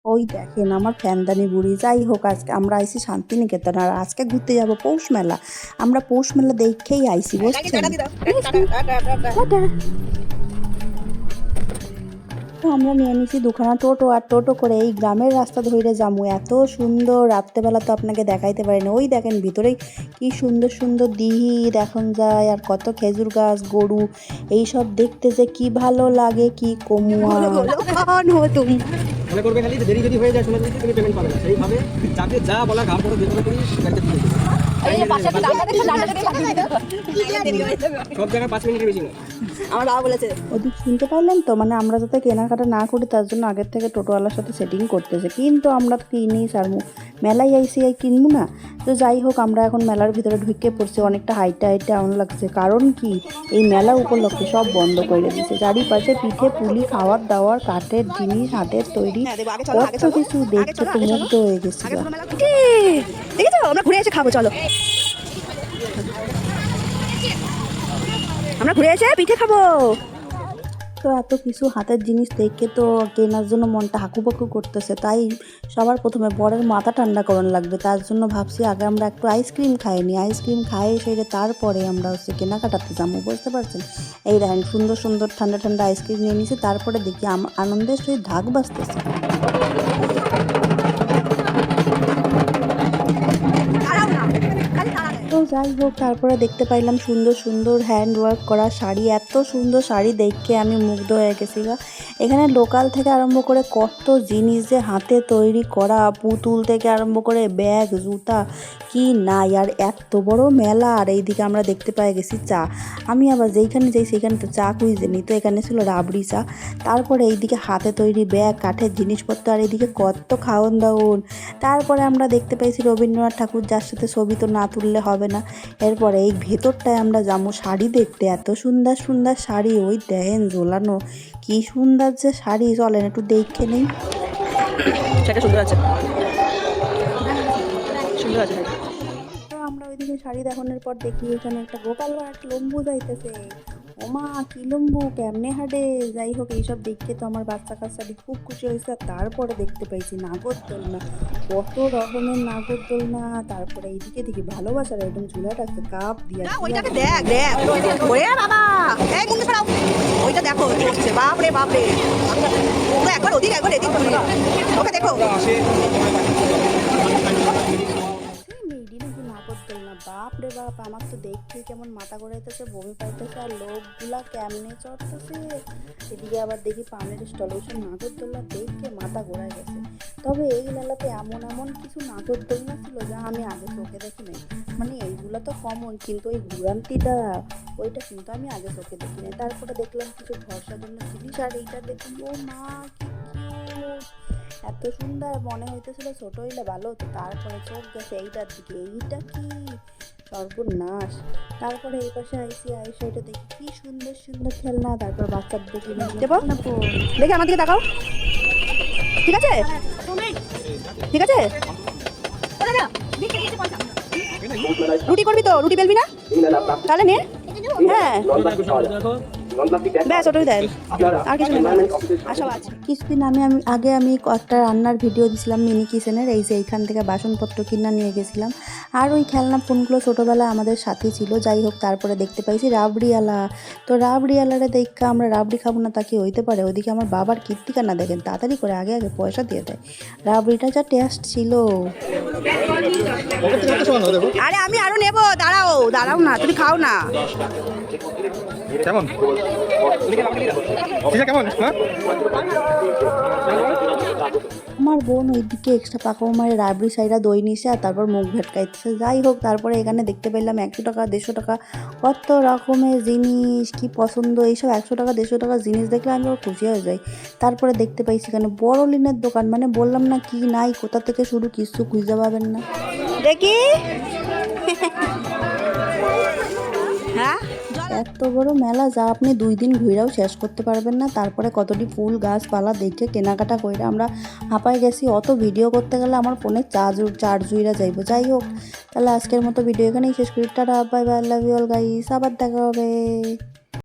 ওই দেখেন আমার ফ্যানদানি বুড়ি। যাই হোক, আজকে আমরা আইছি শান্তিনিকেতন, আর আজকে ঘুরতে যাব পৌষ মেলা। আমরা পৌষ মেলা দেখেই আইছি, বুঝছেন। টাটা। তো আমরা নিয়ে নিছি দুখানা টোটো, আর টোটো করে এই গ্রামের রাস্তা ধরে যাবো। এত সুন্দর, রাত্রেবেলা তো আপনাকে দেখাইতে পারি না। ওই দেখেন ভিতরেই কি সুন্দর সুন্দর দিঘি দেখুন যায়, আর কত খেজুর গাছ, গরু, এইসব দেখতে যে কি ভালো লাগে, কি কমুয়া তুমি। মনে করবে খালি দেরি যদি হয়ে যায় সময় যদি তুমি পেমেন্ট পাবে না, সেইভাবে যাকে যা বলা ঘাট করে যেতে তুমি গাড়িতে দিয়ে দেবে। সব জায়গায় 5 মিনিটের বেশি না। আমার বাবা বলেছে ওদিক শুনতে পারলেন তো, মানে আমরা যাতে কেনাকাটা না করি তার জন্য আগের থেকে টোটোওয়ালার সাথে সেটিং করতেছে, কিন্তু আমরা তো কিনি সারমু, মেলায় আইসি কিনবো না। তো যাই হোক, আমরা এখন মেলার ভিতরে ঢুকে পড়ছি। অনেকটা হাইটে হাইটে এমন লাগছে, কারণ কি এই মেলা উপলক্ষে সব বন্ধ করে দিয়েছে। চারিপাশে পিঠে পুলি, খাওয়ার দাওয়ার, কাঠের জিনিস, হাতের তৈরি, কত কিছু দেখছে তো মুগ্ধ হয়ে গেছি। দেখেছো, আমরা ঘুরে এসে খাবো, চলো আমরা ঘুরে এসে পিঠে খাবো। তো এত কিছু হাতের জিনিস দেখে তো কেনার জন্য মনটা হাকুপাকু করতেছে। তাই সবার প্রথমে বরের মাথা ঠান্ডা করণ লাগবে, তার জন্য ভাবছি আগে আমরা একটু আইসক্রিম খাইনি, আইসক্রিম খাই সেটা তারপরে আমরা কেনাকাটাতে যাবো, বুঝতে পারছেন। এই দেখেন সুন্দর সুন্দর ঠান্ডা ঠান্ডা আইসক্রিম নিয়ে নিয়েছি, তারপরে দেখি আনন্দের সহিত ঢাক বাজতেছে। তো যাই হোক, তারপরে দেখতে পাইলাম সুন্দর সুন্দর হ্যান্ড ওয়ার্ক করা শাড়ি। এত সুন্দর শাড়ি দেখে আমি মুগ্ধ হয়ে গেছি গা। এখানে লোকাল থেকে আরম্ভ করে কত জিনিস যে হাতে তৈরি করা, পুতুল থেকে আরম্ভ করে ব্যাগ, জুতা, কি নাই। আর এত বড় মেলা, আর এইদিকে আমরা দেখতে পাই গেছি চা। আমি আবার যেইখানে যাই সেইখানে তো চা খুঁজে নিই, তো এখানে ছিল রাবড়ি চা। তারপরে এইদিকে হাতে তৈরি ব্যাগ, কাঠের জিনিসপত্র, আর এইদিকে কত খাওন দাওন। তারপরে আমরা দেখতে পাইছি রবীন্দ্রনাথ ঠাকুর, যার সাথে ছবি তো না তুললে হবে না। এরপরে এই ভেতরটায় আমরা যাবো শাড়ি দেখতে। এত সুন্দর সুন্দর শাড়ি, ওই দেখেন ঝোলানো, কি সুন্দর যে শাড়ি। চলেন একটু দেখে নেই। সেটা সুন্দর আছে, সুন্দর আছে। তো আমরা ওইদিকে শাড়ি দেখানোর পর দেখি এখানে একটা গোপাল ভাট লম্বু যাইতেছে। ওমা কি লম্বু, কেমনে হাঁটে। যাই হোক, এইসব দেখতে তো আমার বাচ্চা কাচ্চাটি খুব খুশি হয়েছে। আর তারপরে দেখতে পাইছি নাগরদোলনা, কত রকমের নাগরদোলনা। তারপরে এইদিকে দেখি ভালোবাসার একদম ঝুলা রাখছে কাপ দিয়া। ওইটাকে দেখ দেখ, ওরে বাবা, এই মুন্ডু ছড়াও, ওইটা দেখো চলছে, বাপ রে বাপ রে, ওরা একবার ওদিক একবার এদিক ঘুরে, ওকে দেখো। নাগরদোলনা, বাপ রে বাপ, আমার তো দেখতে কেমন মাথা ঘোরাইতেছে, বমি পাইতেছে, আর লোকগুলা কেমনে চড়তেছে। এদিকে আবার দেখি পানের স্টল, ওইসব নাগরদোলনা দেখে মাথা ঘোরাই গেছে। তবে এই মেলাতে এমন এমন কিছু নাগরদোলনা ছিল যা আমি আগে চোখে দেখি নাই। মানে এইগুলা তো কমন, কিন্তু ওই ঘুরান্তিটা, ওইটা কিন্তু আমি আগে চোখে দেখি নাই। তারপরে দেখলাম কিছু ভরসার জন্য জিনিস, আর এইটা দেখুন, ও মা কি কিউট, এত সুন্দর, মনে হইতেছিল ছোট হইলে ভালো হতো। তারপরে চোখ গেছে এইটার দিকে, এইটা কি সর্বনাশ। তারপরে এই পাশে আইসি, আইসা এটা দেখি কি সুন্দর সুন্দর খেলনা। তারপর বাচ্চার দিকে দেবো, দেখে আমার দিকে তাকাও, ঠিক আছে ঠিক আছে। রুটি করবি তো, রুটি বেলবি না তাহলে নে। হ্যাঁ ব্যাস, ওটাই দেন, আর কিছু নেই। আশা আছে কিছুদিন আগে আমি একটা রান্নার ভিডিও দিছিলাম মিনি কিচেনের। এই যে এইখান থেকে বাসনপত্র কিনা নিয়ে গেছিলাম, আর ওই খেলনা ফোনগুলো ছোটোবেলা আমাদের সাথে ছিল। যাই হোক, তারপরে দেখতে পাইছি রাবড়িওয়ালা। তো রাবড়িওয়ালারে দেখা আমরা রাবড়ি খাবো না তা কি হইতে পারে। ওইদিকে আমার বাবার কীর্তিকানা দেখেন, তাড়াতাড়ি করে আগে আগে পয়সা দিয়ে দেয়। রাবড়িটা যা টেস্ট ছিল। আরে আমি আরো নেবো, দাঁড়াও দাঁড়াও না, তুমি খাও না। কেমন কেমন আমার বোন ওইদিকে এক্সট্রা পাকা মায়ের রাবড়ি সাইডা দই নিছে, আর তারপর মুখ ভেটকাইতেছে। যাই হোক, তারপরে এখানে দেখতে পেলাম 100 টাকা 150 টাকা কত রকমের জিনিস, কি পছন্দ। এইসব 100 টাকা 150 টাকা জিনিস দেখলে আমি খুশি হয়ে যাই। তারপরে দেখতে পাইছি এখানে বড় লিনের দোকান, মানে বললাম না কি নাই, কোথা থেকে শুরু কিছু খুঁজে পাবেন না। দেখি হ্যাঁ, এত বড় মেলা যা আপনি 2 দিন ঘুরেও শেষ করতে পারবেন না। তারপরে কতটি ফুল গাছপালা দেখে কেনাকাটা করে আমরা হাঁপাই গেছি। অত ভিডিও করতে গেলে আমার ফোনে চার্জ উইরা যাইব। যাই হোক, তাহলে আজকের মতো ভিডিও এখানেই শেষ করি। Ta-ta, bye bye, love you all guys, আবার দেখা হবে।